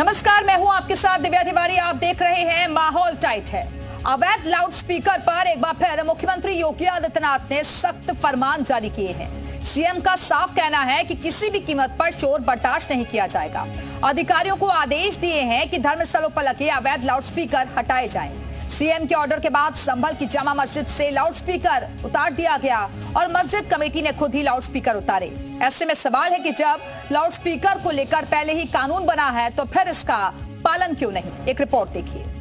नमस्कार, मैं हूं आपके साथ दिव्या तिवारी। आप देख रहे हैं माहौल टाइट है। अवैध लाउड स्पीकर पर एक बार फिर मुख्यमंत्री योगी आदित्यनाथ ने सख्त फरमान जारी किए हैं। सीएम का साफ कहना है कि किसी भी कीमत पर शोर बर्दाश्त नहीं किया जाएगा। अधिकारियों को आदेश दिए हैं कि धर्मस्थलों पर लगे अवैध लाउड स्पीकर हटाए जाएं। सीएम के ऑर्डर के बाद संभल की जामा मस्जिद से लाउड स्पीकर उतार दिया गया और मस्जिद कमेटी ने खुद ही लाउड स्पीकर उतारे। ऐसे में सवाल है कि जब लाउड स्पीकर को लेकर पहले ही कानून बना है तो फिर इसका पालन क्यों नहीं। एक रिपोर्ट देखिए।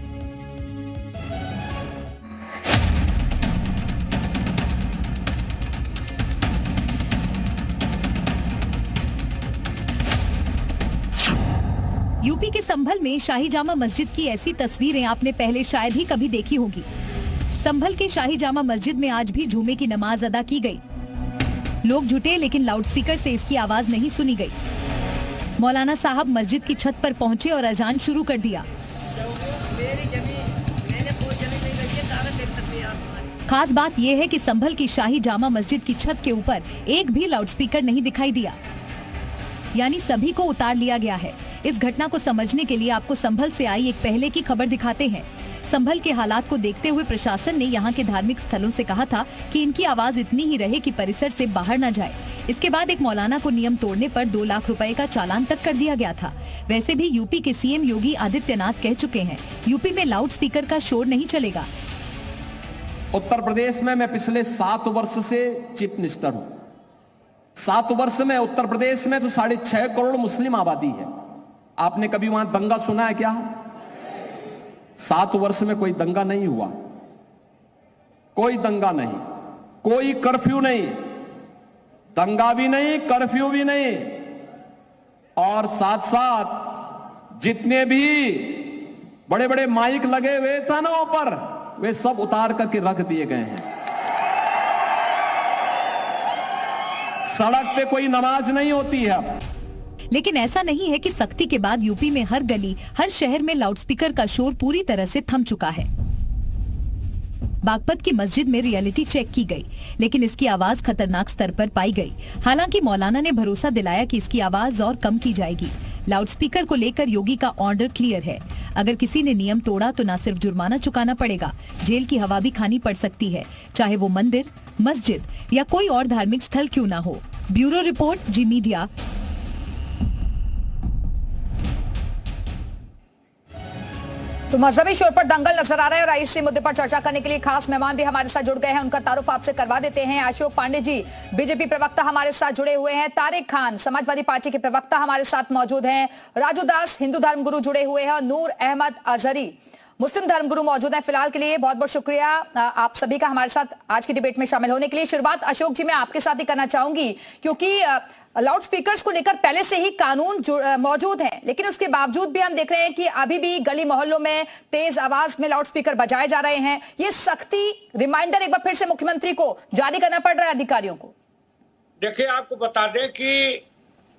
यूपी के संभल में शाही जामा मस्जिद की ऐसी तस्वीरें आपने पहले शायद ही कभी देखी होगी। संभल के शाही जामा मस्जिद में आज भी जुमे की नमाज अदा की गई। लोग जुटे लेकिन लाउडस्पीकर से इसकी आवाज नहीं सुनी गई। मौलाना साहब मस्जिद की छत पर पहुंचे और अजान शुरू कर दिया। खास बात यह है कि संभल की शाही जामा मस्जिद की छत के ऊपर एक भी लाउडस्पीकर नहीं दिखाई दिया, यानी सभी को उतार लिया गया है। इस घटना को समझने के लिए आपको संभल से आई एक पहले की खबर दिखाते हैं। संभल के हालात को देखते हुए प्रशासन ने यहाँ के धार्मिक स्थलों से कहा था कि इनकी आवाज इतनी ही रहे कि परिसर से बाहर न जाए। इसके बाद एक मौलाना को नियम तोड़ने पर 2 लाख रुपए का चालान तक कर दिया गया था। वैसे भी यूपी के सीएम योगी आदित्यनाथ कह चुके हैं, यूपी में लाउड स्पीकर का शोर नहीं चलेगा। उत्तर प्रदेश में मैं पिछले 7 वर्ष से चीफ मिनिस्टर हूँ। 7 वर्ष में उत्तर प्रदेश में तो 6.5 करोड़ मुस्लिम आबादी है। आपने कभी वहां दंगा सुना है क्या? 7 वर्ष में कोई दंगा नहीं हुआ, कोई दंगा नहीं, कोई कर्फ्यू नहीं, दंगा भी नहीं, कर्फ्यू भी नहीं। और साथ साथ जितने भी बड़े बड़े माइक लगे हुए थानों पर वे सब उतार करके रख दिए गए हैं। सड़क पे कोई नमाज नहीं होती है अब। लेकिन ऐसा नहीं है कि सख्ती के बाद यूपी में हर गली, हर शहर में लाउडस्पीकर का शोर पूरी तरह से थम चुका है। बागपत की मस्जिद में रियलिटी चेक की गई, लेकिन इसकी आवाज खतरनाक स्तर पर पाई गई। हालांकि मौलाना ने भरोसा दिलाया कि इसकी आवाज और कम की जाएगी। लाउडस्पीकर को लेकर योगी का ऑर्डर क्लियर है। अगर किसी ने नियम तोड़ा तो न सिर्फ जुर्माना चुकाना पड़ेगा, जेल की हवा भी खानी पड़ सकती है, चाहे वो मंदिर, मस्जिद या कोई और धार्मिक स्थल क्यों न हो। ब्यूरो रिपोर्ट, जी मीडिया। तो मजहबी शोर पर दंगल नजर आ रहा है और इसी मुद्दे पर चर्चा करने के लिए खास मेहमान भी हमारे साथ जुड़ गए हैं। उनका तारुफ आपसे करवा देते हैं। अशोक पांडे जी, बीजेपी प्रवक्ता हमारे साथ जुड़े हुए हैं। तारिक खान, समाजवादी पार्टी के प्रवक्ता हमारे साथ मौजूद हैं। राजू दास, हिंदू धर्मगुरु जुड़े हुए हैं और नूर अहमद अजहरी, मुस्लिम धर्मगुरु मौजूद हैं। फिलहाल के लिए बहुत बहुत शुक्रिया आप सभी का हमारे साथ आज की डिबेट में शामिल होने के लिए। शुरुआत अशोक जी मैं आपके साथ ही करना चाहूंगी, क्योंकि लाउड स्पीकर्स को लेकर पहले से ही कानून मौजूद है, लेकिन उसके बावजूद भी हम देख रहे हैं कि अभी भी गली मोहल्लों में तेज आवाज में लाउड स्पीकर बजाए जा रहे हैं। ये सख्ती रिमाइंडर एक बार फिर से मुख्यमंत्री को जारी करना पड़ रहा है अधिकारियों को। देखिए, आपको बता दें कि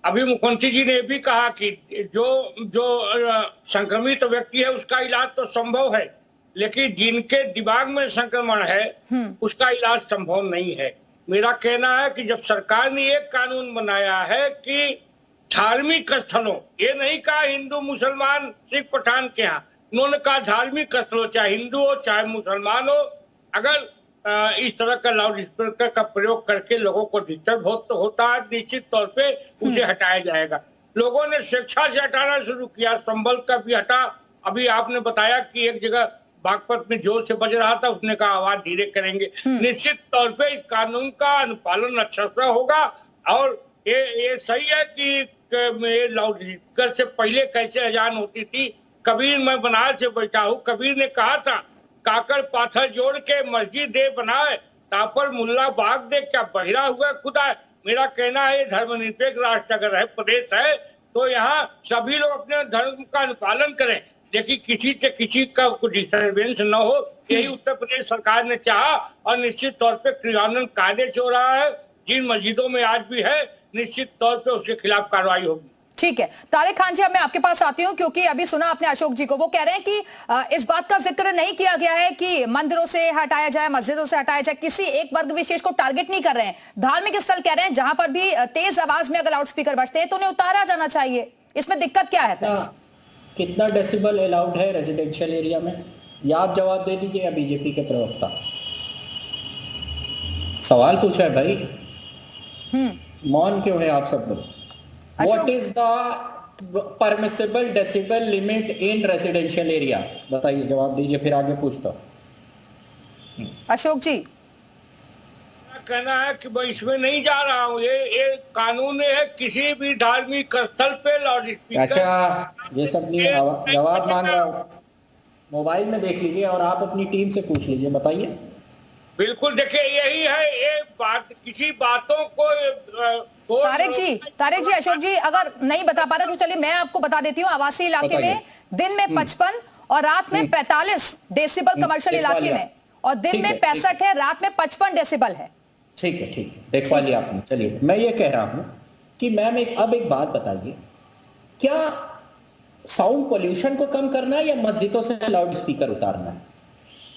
अभी मुख्यमंत्री जी ने भी कहा कि जो संक्रमित व्यक्ति है उसका इलाज तो संभव है, लेकिन जिनके दिमाग में संक्रमण है उसका इलाज संभव नहीं है। मेरा कहना है कि जब सरकार ने एक कानून बनाया है कि धार्मिक स्थलों, ये नहीं कहा हिंदू मुसलमान सिख पठान के यहाँ, उन्होंने कहा धार्मिक स्थलों, चाहे हिंदू हो चाहे मुसलमान हो, अगर इस तरह का लाउड स्पीकर का प्रयोग करके लोगों को डिस्टर्ब होता है, निश्चित तौर पे उसे हटाया जाएगा। लोगों ने स्वेच्छा से हटाना शुरू किया, संभल का भी हटा। अभी आपने बताया कि एक जगह बागपत में जोर से बज रहा था, उसने कहा आवाज धीरे करेंगे। निश्चित तौर पे इस कानून का अनुपालन अच्छा सा होगा। और ये सही है कि लाउड स्पीकर से पहले कैसे अजान होती थी। कबीर, मैं बनारस से बैठा हूँ, कबीर ने कहा था काकर पाथर जोड़ के मस्जिद दे बनाए, तापर मुल्ला बाग दे, क्या बहिरा हुआ खुदा। मेरा कहना है धर्मनिरपेक्ष राष्ट्र अगर है, प्रदेश है, तो यहाँ सभी लोग अपने धर्म का अनुपालन करें, लेकिन किसी से किसी का कोई डिस्टर्बेंस न हो। यही उत्तर प्रदेश सरकार ने चाहा और निश्चित तौर पे क्रियान्वयन कायदे से हो रहा है। जिन मस्जिदों में आज भी है, निश्चित तौर पे उसके खिलाफ कार्रवाई होगी। ठीक है तारिक खान जी, अब मैं आपके पास आती हूं, क्योंकि अभी सुना आपने अशोक जी को, वो कह रहे हैं कि इस बात का जिक्र नहीं किया गया है कि मंदिरों से हटाया जाए, मस्जिदों से हटाया जाए, किसी एक वर्ग विशेष को टारगेट नहीं कर रहे हैं। धार्मिक स्थल कह रहे हैं जहां पर भी तेज आवाज में अगर लाउड स्पीकर बजते हैं तो उन्हें उतारा जाना चाहिए। इसमें दिक्कत क्या है? कितना डेसिबल अलाउड है रेजिडेंशियल एरिया में, या आप जवाब दे दीजिए या बीजेपी के प्रवक्ता। सवाल पूछा है भाई, मौन क्यों है आप सब लोग? What is the permissible decibel limit in residential area, बताइए, जवाब दीजिए, फिर आगे पूछता हूं। अशोक जी, कहना है कि मैं इसमें नहीं जा रहा हूँ, ये कानून है किसी भी धार्मिक स्थल पे लाउड स्पीकर। अच्छा, ये सब नहीं, जवाब मांग रहा हूँ, मोबाइल में देख लीजिए और आप अपनी टीम से पूछ लीजिए, बताइए। बिल्कुल, देखिए यही है, ये बात किसी बातों को तारिक जी, अशोक जी अगर नहीं बता पा रहे तो चलिए मैं आपको बता देती हूँ। आवासीय इलाके में दिन में 55 और रात में 45 डेसिबल कमर्शियल इलाके में, और दिन में 65 है, रात में 55 डेसिबल है। ठीक है, देखवा लिया आपने। चलिए, मैं ये कह रहा हूं कि मैम अब एक बात बताइए, क्या साउंड पोल्यूशन को कम करना है या मस्जिदों से लाउड स्पीकर उतारना है?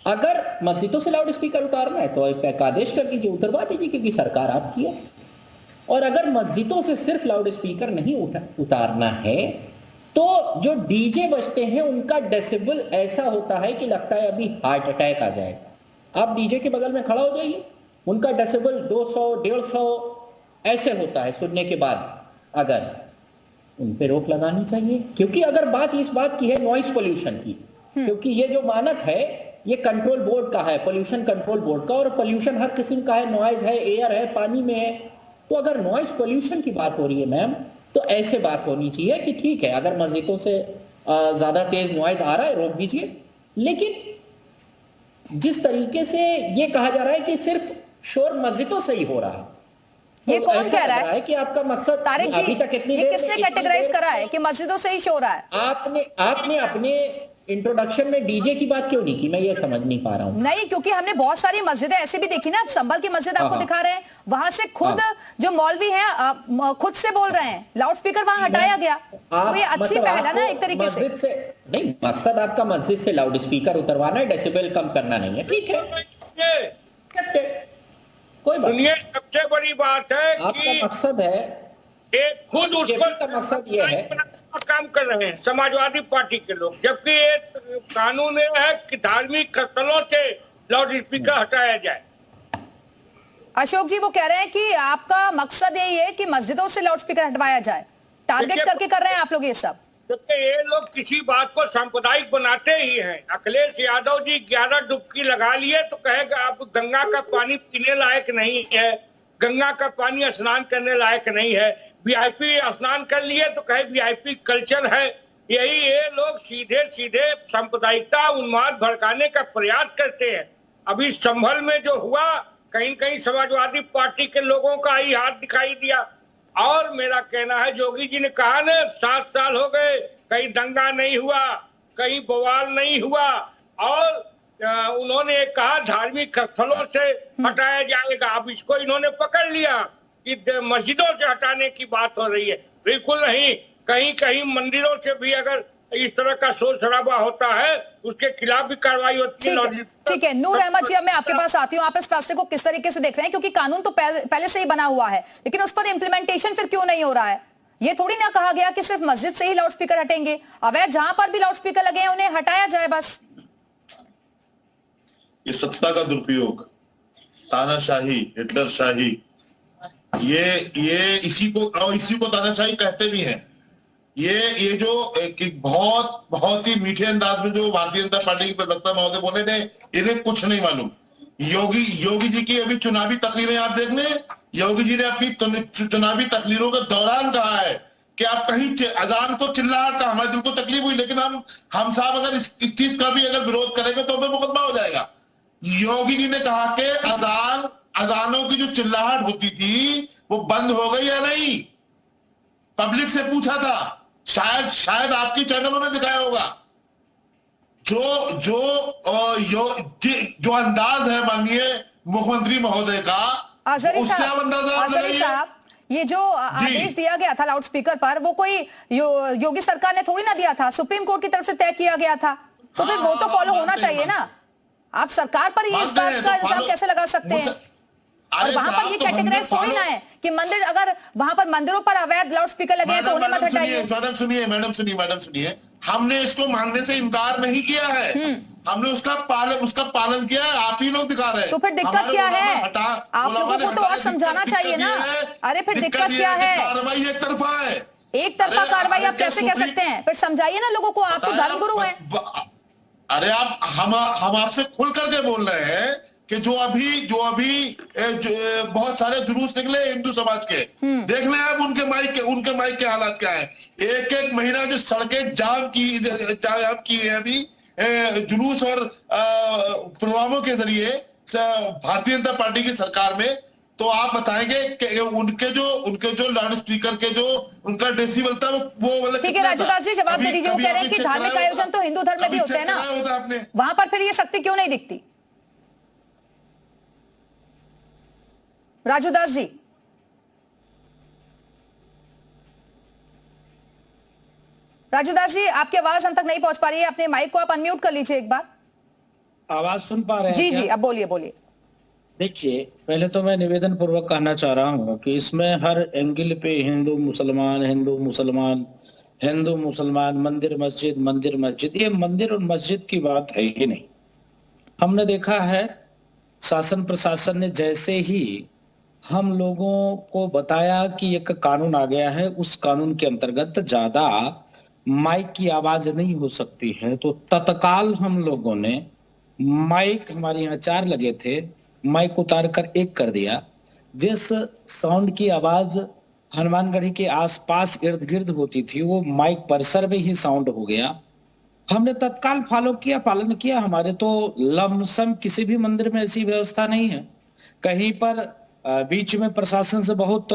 अगर मस्जिदों से लाउड स्पीकर उतारना है तो एक आदेश कर दीजिए, उतरवा दीजिए, क्योंकि सरकार आपकी है। और अगर मस्जिदों से सिर्फ लाउड स्पीकर नहीं उतारना है तो जो डीजे बजते हैं उनका डेसिबल ऐसा होता है कि लगता है अभी हार्ट अटैक आ जाएगा। आप डीजे के बगल में खड़ा हो जाइए, उनका डेसिबल 200 150 ऐसे होता है सुनने के बाद। अगर उन पे रोक लगानी चाहिए, क्योंकि अगर बात इस बात की है नॉइस पोल्यूशन की, क्योंकि ये जो मानक है ये कंट्रोल बोर्ड का है, पोल्यूशन कंट्रोल बोर्ड का, और पोल्यूशन हर किस्म का है, नॉइज है, एयर है, पानी में है। तो अगर नॉइस पोल्यूशन की बात हो रही है मैम, तो ऐसे बात होनी चाहिए कि ठीक है, अगर मस्जिदों से ज्यादा तेज नॉइज आ रहा है रोक दीजिए। लेकिन जिस तरीके से ये कहा जा रहा है कि सिर्फ शोर मस्जिदों से ही हो रहा है, ये तो कौन ऐसा कह रहा लग है कि आपका मकसद तारिक जी, अभी तक इतनी ये देर किसने में- कैटेगराइज करा है कि मस्जिदों से ही शोर आ है? आपने अपने इंट्रोडक्शन में डीजे की बात क्यों नहीं की, मैं ये समझ नहीं पा रहा हूँ। नहीं, क्योंकि हमने बहुत सारी मस्जिदें ऐसे भी देखी ना, संभल की मस्जिद आपको दिखा रहे हैं, वहां से खुद जो मौलवी हैं खुद से बोल रहे हैं, लाउड स्पीकर वहां हटाया गया। तो ये अच्छी मतलब पहल है ना एक तरीके से। मस्जिद से नहीं, मकसद आपका मस्जिद से लाउड स्पीकर उतरवाना है, डेसिबल कम करना नहीं है, ठीक है, कोई बात नहीं। दुनिया सबसे बड़ी बात है आपका कि मकसद है, ये खुद उस बीजेपी का मकसद ये है, काम कर रहे हैं समाजवादी पार्टी के लोग, जबकि ये कानून है कि धार्मिक स्थलों से लाउड स्पीकर हटाया जाए। अशोक जी वो कह रहे हैं कि आपका मकसद यही है कि मस्जिदों से लाउड स्पीकर हटवाया जाए, टारगेट करके कर रहे हैं आप लोग ये सब। क्योंकि ये लोग किसी बात को सांप्रदायिक बनाते ही हैं। अखिलेश यादव जी 11 डुबकी लगा लिए तो कहेगा अब गंगा का पानी पीने लायक नहीं है, गंगा का पानी स्नान करने लायक नहीं है। वीआईपी स्नान कर लिए तो कहे वीआईपी कल्चर है। यही ये लोग सीधे सीधे सांप्रदायिकता उन्माद भड़काने का प्रयास करते हैं। अभी संभल में जो हुआ, कहीं कहीं समाजवादी पार्टी के लोगों का ही हाथ दिखाई दिया। और मेरा कहना है, योगी जी ने कहा ना 7 साल हो गए, कहीं दंगा नहीं हुआ, कहीं बवाल नहीं हुआ, और उन्होंने कहा धार्मिक स्थलों से हटाया जाएगा। अब इसको इन्होंने पकड़ लिया कि मस्जिदों से हटाने की बात हो रही है। बिल्कुल नहीं, कहीं कहीं मंदिरों से भी अगर इस तरह का शोर शराबा होता है उसके खिलाफ भी कार्रवाई होती है। ठीक है, नूर अहमद जी अब मैं आपके पास आती हूँ, आप इस फैसले को किस तरीके से देख रहे हैं? क्योंकि कानून तो पहले से ही बना हुआ है, लेकिन उस पर इम्प्लीमेंटेशन फिर क्यों नहीं हो रहा है? ये थोड़ी ना कहा गया कि सिर्फ मस्जिद से ही लाउड स्पीकर हटेंगे, अवैध जहां पर भी लाउड स्पीकर लगे हैं उन्हें हटाया जाए बस। ये सत्ता का दुरुपयोग, तानाशाही, हिटलरशाही, ये इसी को तानाशाही कहते भी हैं। ये जो एक बहुत ही मीठे अंदाज में जो भारतीय जनता पार्टी के प्रवक्ता महोदय बोले थे, इन्हें कुछ नहीं मालूम। योगी जी की अभी चुनावी तकरीरें आप देख लें, योगी जी ने अपनी चुनावी तकरीरों के दौरान कहा है कि आप कहीं अजान को चिल्लाहट का हमारे दिल को तकलीफ हुई, लेकिन हम साहब अगर इस चीज का भी अगर विरोध करेंगे तो हमें मुकदमा हो जाएगा। योगी जी ने कहा कि अजानों की जो चिल्लाहट होती थी वो बंद हो गई या नहीं, पब्लिक से पूछा था, शायद आपके चैनलों ने दिखाया होगा। जो अंदाज है माननीय मुख्यमंत्री महोदय का, उससे आप अंदाजा लगाइए। ये जो आदेश दिया गया था लाउड स्पीकर पर, वो कोई योगी सरकार ने थोड़ी ना दिया था, सुप्रीम कोर्ट की तरफ से तय किया गया था, तो फिर वो तो फॉलो होना चाहिए ना। आप सरकार पर ये इस बात का इल्जाम कैसे लगा सकते हैं? और वहां पर ये कैटेगराइज थोड़ी ना है कि मंदिर, अगर वहां पर मंदिरों पर अवैध लाउड स्पीकर लगे हैं तो उन्हें मत हटाइए। मैडम सुनिए, हमने इसको मानने से इनकार नहीं किया है, हमने उसका पालन किया है। आप ही लोग दिखा रहे हैं। तो फिर दिक्कत क्या है? आप लोगों को तो और समझाना चाहिए ना। अरे फिर दिक्कत क्या है? कार्रवाई एक तरफा है। एक तरफा कार्रवाई आप कैसे कह सकते हैं? फिर समझाइए ना लोगों को, आप तो धर्मगुरु हैं। अरे आप हम आपसे खुल करके बोल रहे हैं कि जो अभी बहुत सारे जुलूस निकले हिंदू समाज के, देख लें आप उनके माइक के हालात क्या है। एक महीना जो सड़कें जाम की है अभी जुलूस और प्रोग्रामों के जरिए भारतीय जनता पार्टी की सरकार में, तो आप बताएंगे कि उनके जो लाउड स्पीकर के जो उनका डेसिबल था वो मतलब ठीक है राजूदास जी, जवाब दे दीजिए। वो कह रहे हैं कि धार्मिक आयोजन तो हिंदू धर्म में भी होते हैं ना, वहां पर फिर ये शक्ति क्यों नहीं दिखती? राजूदास जी, राजूदास जी आपकी आवाज हम तक नहीं पहुंच पा रही है। अपने माइक को आप अनम्यूट कर लीजिए एक बार। आवाज सुन पा रहे हैं? जी जी, अब बोलिए। देखिए, पहले तो मैं निवेदन पूर्वक कहना चाह रहा हूं कि इसमें हर एंगल पे हिंदू मुसलमान, मंदिर मस्जिद, ये मंदिर और मस्जिद की बात है ही नहीं। हमने देखा है शासन प्रशासन ने जैसे ही हम लोगों को बताया कि एक कानून आ गया है, उस कानून के अंतर्गत ज्यादा माइक की आवाज नहीं हो सकती है, तो तत्काल हम लोगों ने माइक, हमारे यहाँ 4 लगे थे, माइक उतार कर 1 कर दिया। जिस साउंड की आवाज हनुमानगढ़ी के आसपास इर्द गिर्द होती थी, वो माइक परिसर में ही साउंड हो गया। हमने तत्काल फॉलो किया, पालन किया। हमारे तो लमसम किसी भी मंदिर में ऐसी व्यवस्था नहीं है। कहीं पर बीच में प्रशासन से बहुत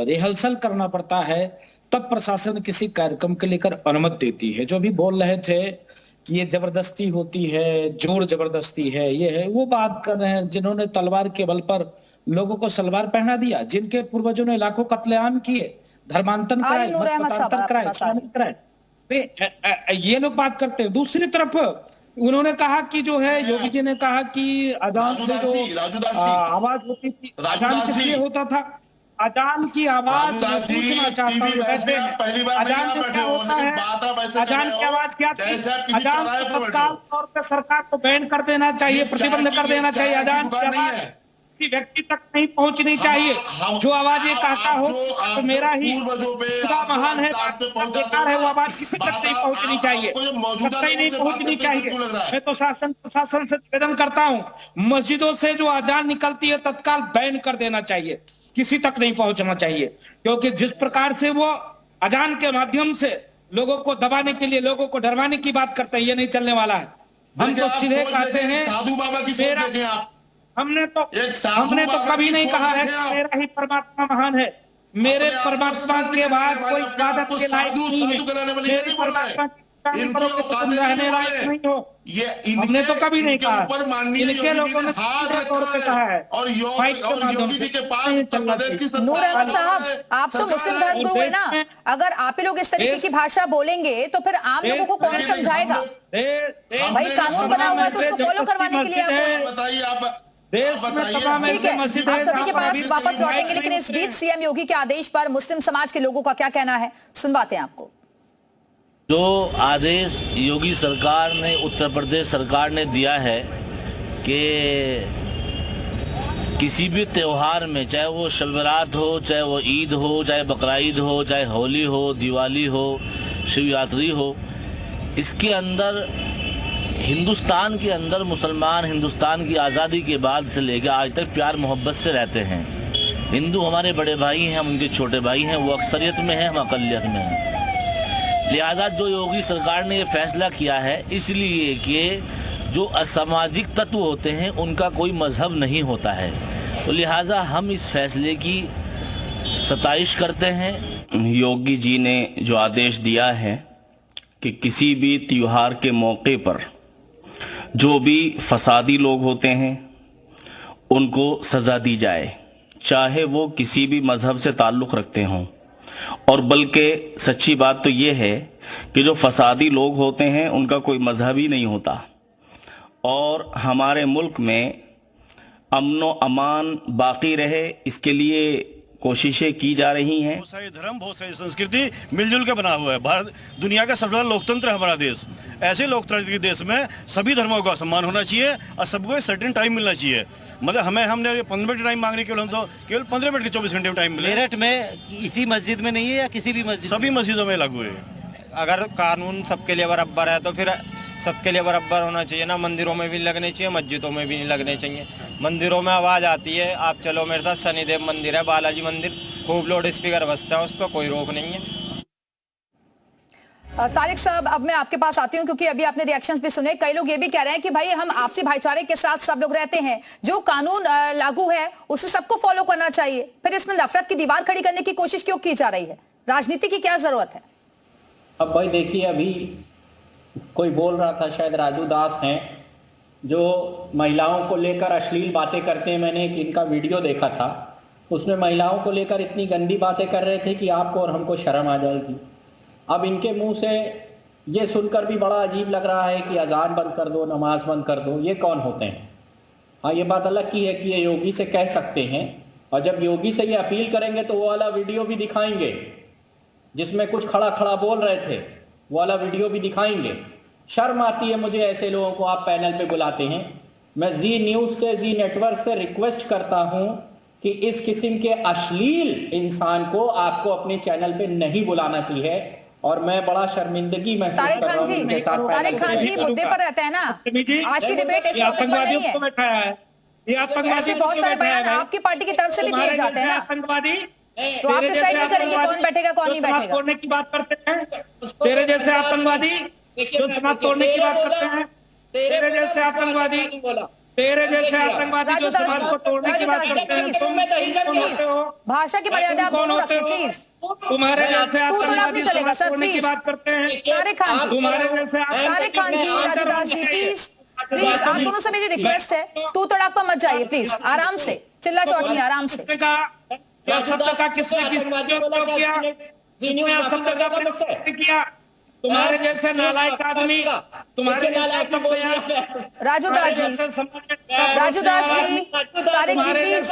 रिहर्सल करना पड़ता है, तब प्रशासन किसी कार्यक्रम के लेकर अनुमति देती है। जो भी बोल रहे थे कि ये जबरदस्ती होती है, जोर जबरदस्ती है, ये है, वो बात कर रहे हैं जिन्होंने तलवार के बल पर लोगों को सलवार पहना दिया, जिनके पूर्वजों ने लाखों कत्लेआम किए, धर्मांतरण कराए, ये लोग बात करते हैं। दूसरी तरफ उन्होंने कहा कि जो है, योगी जी ने कहा कि अजान से जो आवाज होती थी, अजान किस लिए होता था? अजान की आवाज पूछना चाहता हूँ, अजान में क्या होता है? अजान की आवाज क्या थी? अजान को तत्काल तौर पर सरकार को बैन कर देना चाहिए, प्रतिबंध कर देना चाहिए। अजान की आवाज किसी व्यक्ति तक नहीं पहुंचनी चाहिए। जो आवाज ये कहता हो तो मेरा ही खुदा महान है, सरकार है, वो आवाज किसी तक नहीं पहुंचनी चाहिए, कतई नहीं पहुंचनी चाहिए। मैं तो शासन प्रशासन से निवेदन करता हूँ, मस्जिदों से जो अजान निकलती है तत्काल बैन कर देना चाहिए, किसी तक नहीं पहुंचना चाहिए। क्योंकि जिस प्रकार से वो अजान के माध्यम से लोगों को दबाने के लिए, लोगों को डरवाने की बात करते हैं, ये नहीं चलने वाला है। हम तो सीधे कहते हैं, साधु बाबा की सोच देखें आप। हमने तो कभी नहीं कहा है कि मेरा ही परमात्मा महान है, मेरे परमात्मा के बाद कोई इबादत के लायक नहीं है, मेरे परमात्मा रहने लायक नहीं हो, हमने तो कभी नहीं कहा। इनके लोगों ने तौर पे कहा है और योगी जी के पास। नूर अहमद साहब, आप तो मुस्लिम धर्म गुरु है ना, अगर आप ही लोग इस तरीके की भाषा बोलेंगे तो फिर आम लोगों को कौन समझाएगा? भाई कानून बना हुआ है तो उसको फॉलो करवाने के लिए बताइए आप। देश में तमाम ऐसे मस्जिद आप सभी के पास वापस लौटेंगे, लेकिन इस बीच सीएम योगी के आदेश पर मुस्लिम समाज के लोगों का क्या कहना है, सुनवाते हैं आपको। जो आदेश योगी सरकार ने, उत्तर प्रदेश सरकार ने दिया है कि किसी भी त्योहार में, चाहे वो शब बारात हो, चाहे वो ईद हो, चाहे बकरीद हो, चाहे होली हो, दिवाली हो, शिवरात्रि हो, इसके अंदर हिंदुस्तान के अंदर मुसलमान हिंदुस्तान की आज़ादी के बाद से लेकर आज तक प्यार मोहब्बत से रहते हैं। हिंदू हमारे बड़े भाई हैं, हम उनके छोटे भाई हैं, वो अक्सरियत में हैं, हम अकलियत में हैं। लिहाजा जो योगी सरकार ने ये फैसला किया है, इसलिए कि जो असामाजिक तत्व होते हैं उनका कोई मजहब नहीं होता है, तो लिहाजा हम इस फैसले की सताइश करते हैं। योगी जी ने जो आदेश दिया है कि किसी भी त्योहार के मौके पर जो भी फसादी लोग होते हैं उनको सज़ा दी जाए, चाहे वो किसी भी मज़हब से ताल्लुक़ रखते हों। और बल्कि सच्ची बात तो ये है कि जो फसादी लोग होते हैं उनका कोई मज़हब ही नहीं होता। और हमारे मुल्क में अमन व अमान बाकी रहे, इसके लिए कोशिशें की जा रही हैं। बहुत सारे धर्म, बहुत सारी संस्कृति मिलजुल के बना हुआ है। भारत दुनिया का सबसे बड़ा लोकतंत्र है हमारा देश। ऐसे लोकतंत्र के देश में सभी धर्मों का सम्मान होना चाहिए और सबको एक सर्टेन टाइम मिलना चाहिए। मतलब हमने 15 मिनट टाइम मांग रहे, केवल हम तो केवल 15 मिनट के 24 घंटे में टाइम मिले। मेरठ में इसी मस्जिद में नहीं है या किसी भी मस्जिद? सभी मस्जिदों में लागू है। अगर कानून सबके लिए बराबर है तो फिर सबके लिए बराबर होना चाहिए ना। मंदिरों में भी लगने चाहिए, मस्जिदों में भी नहीं लगने चाहिए। मंदिरों में आवाज़ आती है, आप चलो मेरे साथ, शनिदेव मंदिर है, बालाजी मंदिर, खूब लाउड स्पीकर बजता है, उस पर कोई रोक नहीं है। तारिक साहब, अब मैं आपके पास आती हूं क्योंकि अभी आपने रिएक्शंस भी सुने। कई लोग ये भी कह रहे हैं कि भाई हम आपसी भाईचारे के साथ सब लोग रहते हैं, जो कानून लागू है उसे सबको फॉलो करना चाहिए, फिर इसमें नफरत की दीवार खड़ी करने की कोशिश क्यों की जा रही है? राजनीति की क्या जरूरत है? अब भाई देखिए, अभी कोई बोल रहा था, शायद राजू दास हैं, जो महिलाओं को लेकर अश्लील बातें करते हैं। मैंने एक इनका वीडियो देखा था, उसमें महिलाओं को लेकर इतनी गंदी बातें कर रहे थे कि आपको और हमको शर्म आ जाएगी। अब इनके मुंह से ये सुनकर भी बड़ा अजीब लग रहा है कि अजान बंद कर दो, नमाज बंद कर दो। ये कौन होते हैं? हाँ, ये बात अलग की है कि ये योगी से कह सकते हैं, और जब योगी से ये अपील करेंगे तो वो वाला वीडियो भी दिखाएंगे जिसमें कुछ खड़ा खड़ा बोल रहे थे, वो वाला वीडियो भी दिखाएंगे। शर्म आती है मुझे ऐसे लोगों को आप पैनल पे बुलाते हैं। मैं जी न्यूज से, जी नेटवर्क से रिक्वेस्ट करता हूं कि इस किस्म के अश्लील इंसान को आपको अपने चैनल पे नहीं बुलाना चाहिए, और मैं बड़ा शर्मिंदगी महसूस कर रहा हूं उनके साथ। तारिक खान जी मुद्दे पर रहते हैं ना, आज की डिबेट इस टॉपिक पर नहीं है। ये आतंकवादी बहुत सारे बयान आपकी पार्टी की तरफ से भी दिए जाते हैं ना, आतंकवादी तो आप डिसाइड नहीं करेंगे कौन बैठेगा कौन नहीं बैठेगा। तोड़ने की बात करते हैं, तेरे जैसे आतंकवादी जो समाज तोड़ने की बात करते हैं, तेरे जैसे आतंकवादी जो समाज को तोड़ने की बात करते हैं, तुम होते हो। भाषा की मर्यादा आप दोनों रखें प्लीज। तुम्हारे जैसे आतंकवादी चलेगा सर, तोड़ने की प्लीज। बात करते हैं, तारिक खान जी, तुम्हारे जैसे तारिक खान जी, राजूदास जी, प्लीज प्लीज, आप दोनों से मेरी रिक्वेस्ट है, तू तड़ाक पर मत जाइए प्लीज, आराम से, चिल्ला चौट नहीं, आराम से। क्या शब्द का किसने उपयोग किया? शब्द का प्रयोग किया? तुम्हारे जैसे नालायक आदमी, तुम्हारे जैसे राजूदास जी, राजूदास जी, तारिक जी प्लीज।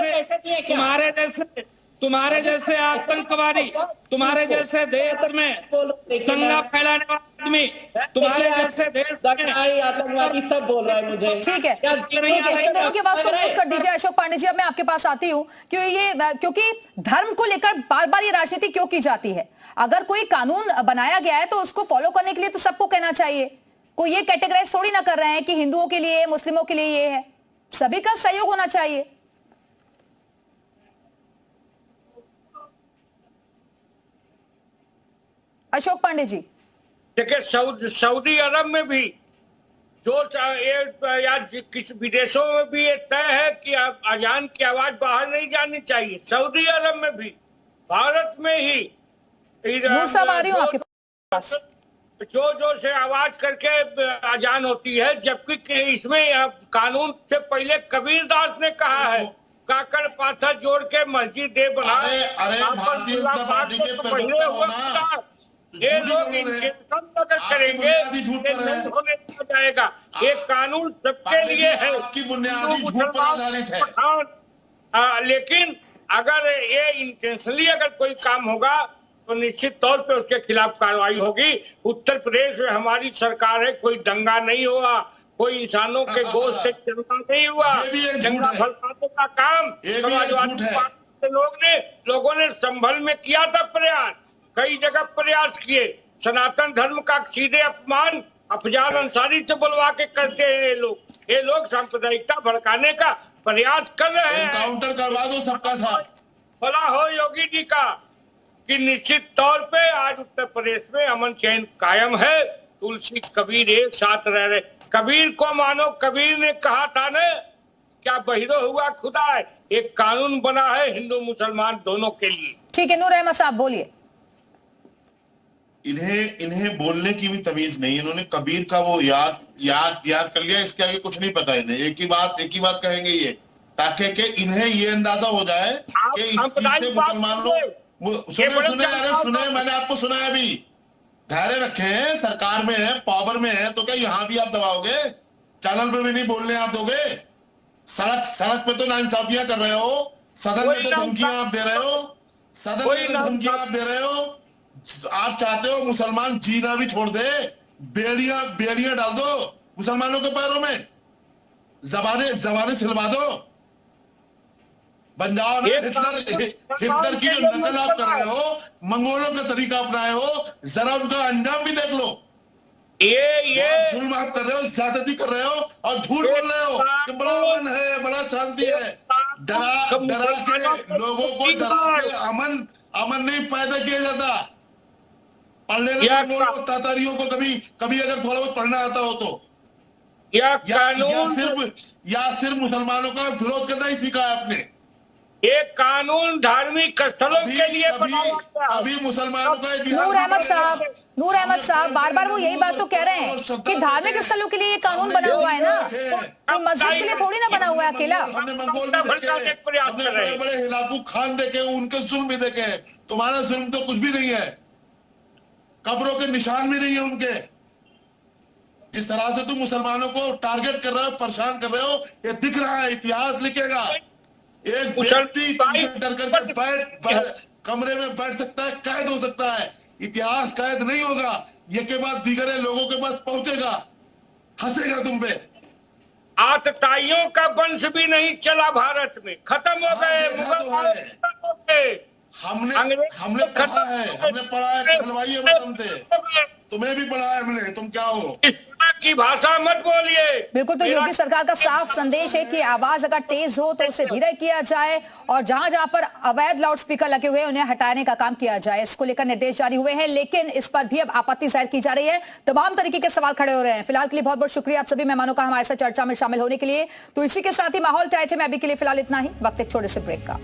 तुम्हारे जैसे आतंकवादी, तुम्हारे जैसे देश में दंगा फैलाने वाला आदमी, तुम्हारे जैसे देश में आतंकवादी सब बोल रहा है मुझे। ठीक है, इन दोनों की आवाज को म्यूट कर दीजिए। अशोक पांडे जी, अब मैं आपके पास आती हूँ क्योंकि धर्म को लेकर बार बार ये राजनीति क्यों की जाती है? अगर कोई कानून बनाया गया है तो उसको फॉलो करने के लिए तो सबको कहना चाहिए। कोई ये कैटेगराइज थोड़ी ना कर रहे हैं कि हिंदुओं के लिए, मुस्लिमों के लिए ये है, सभी का सहयोग होना चाहिए। अशोक पांडे जी, देखिए सऊदी अरब में भी जो या किसी विदेशों में भी ये तय है कि अजान की आवाज बाहर नहीं जानी चाहिए। सऊदी अरब में भी, भारत में ही आपके पास जो से आवाज करके अजान होती है, जबकि इसमें कानून से पहले कबीरदास ने कहा है काकर पाथर जोड़ के मस्जिद दे बना। ये लोग अगर करेंगे नहीं होने दिया जाएगा। ये कानून सबके लिए है, लेकिन अगर ये इंटेंशनली अगर कोई काम होगा तो निश्चित तौर पे उसके खिलाफ कार्रवाई होगी। उत्तर प्रदेश में हमारी सरकार है, कोई दंगा नहीं हुआ, कोई इंसानों के गोश्त से चंदा नहीं हुआ। दंगा भड़काने का काम समाजवादी पार्टी के लोगों ने संभल में किया था प्रयास, कई जगह प्रयास किए। सनातन धर्म का सीधे अपमान अफजाल अंसारी से बुलवा के करते हैं ये लोग सांप्रदायिकता भड़काने का प्रयास कर रहे हैं। काउंटर करवा दो सबका साथ। भला हो योगी जी का कि निश्चित तौर पे आज उत्तर प्रदेश में अमन चैन कायम है। तुलसी कबीर एक साथ रह रहे। कबीर को मानो, कबीर ने कहा था ना, क्या बहिरो हुआ खुदा है। एक कानून बना है हिंदू मुसलमान दोनों के लिए। ठीक है, नूर अहमद साहब बोलिए। इन्हें बोलने की भी तमीज नहीं। इन्होंने कबीर का वो याद कर लिया, इसके आगे कुछ नहीं पता इन्हें। एक ही बात कहेंगे ये, ताकि कि इन्हें ये अंदाजा हो जाए कि इससे मुसलमान लोग सुने। मैंने आपको सुना है, अभी धैर्य रखे हैं, सरकार में है, पावर में है, तो क्या यहाँ भी आप दबाओगे? चैनल पे भी नहीं बोलने आप दोगे? सड़क पे तो नाइंसाफियां कर रहे हो, सदन में तो धमकियां आप दे रहे हो, सदन में तो धमकी आप दे रहे हो। आप चाहते हो मुसलमान जीना भी छोड़ दे, बेड़ियां डाल दो मुसलमानों के पैरों में, जबाने सिलवा दो, बन जाओ ना हिटलर की जो नकल आप कर रहे हो, मंगोलों का तरीका अपनाए हो, जरा उनका अंजाम भी देख लो। ये जुल्म आप कर रहे हो, ज्यादती कर रहे हो और झूठ बोल रहे हो कि बड़ा अमन है, बड़ा शांति है। डरा के लोगों को डरा के अमन नहीं पैदा किया जाता। पढ़ लेना बोलो तातारियों को, कभी अगर थोड़ा बहुत पढ़ना आता हो तो, या सिर्फ मुसलमानों का विरोध करना ही सीखा है आपने। ये कानून धार्मिक स्थलों के लिए बना हुआ था। अभी मुसलमानों का नूर अहमद साहब बार बार वो यही बात तो कह रहे हैं कि धार्मिक स्थलों के लिए ये कानून बना हुआ है ना, कि मस्जिद के लिए थोड़ी ना बना हुआ है अकेला। हमने मंगोल भी देखे, हमने बड़े हिलाकू खान देखे, उनके जुल्म भी देखे। तुम्हारा जुल्म तो कुछ भी नहीं है, कब्रों के निशान भी नहीं है उनके। जिस तरह से तुम मुसलमानों को टारगेट कर रहे हो, परेशान कर रहे हो, ये दिख रहा है, इतिहास लिखेगा। एक व्यक्ति डर करके कमरे में बैठ सकता है, कैद हो सकता है, इतिहास कैद नहीं होगा। ये के बाद दीगरे लोगों के पास पहुंचेगा, हंसेगा तुम पे। आतताइयों का वंश भी नहीं चला भारत में, खत्म हो गए। हमने पढ़ा है, हमने पढ़ा है, कहलवाइए मत हमसे, तुम्हें भी पढ़ा है हमने, तुम क्या हो। इस तरह की भाषा मत बोलिए। बिल्कुल, तो योगी सरकार का साफ संदेश है कि आवाज अगर तेज हो तो उसे धीरे किया जाए, और जहां जहां पर अवैध लाउड स्पीकर लगे हुए हैं उन्हें हटाने का काम किया जाए। इसको लेकर निर्देश जारी हुए हैं, लेकिन इस पर भी अब आपत्ति जाहिर की जा रही है। तमाम तरीके के सवाल खड़े हो रहे हैं। फिलहाल के लिए बहुत बहुत शुक्रिया आप सभी मेहमानों का हमारे साथ चर्चा में शामिल होने के लिए। तो इसी के साथ ही माहौल टाइट है। मैं अभी के लिए फिलहाल इतना ही, वक्त एक छोटे से ब्रेक का।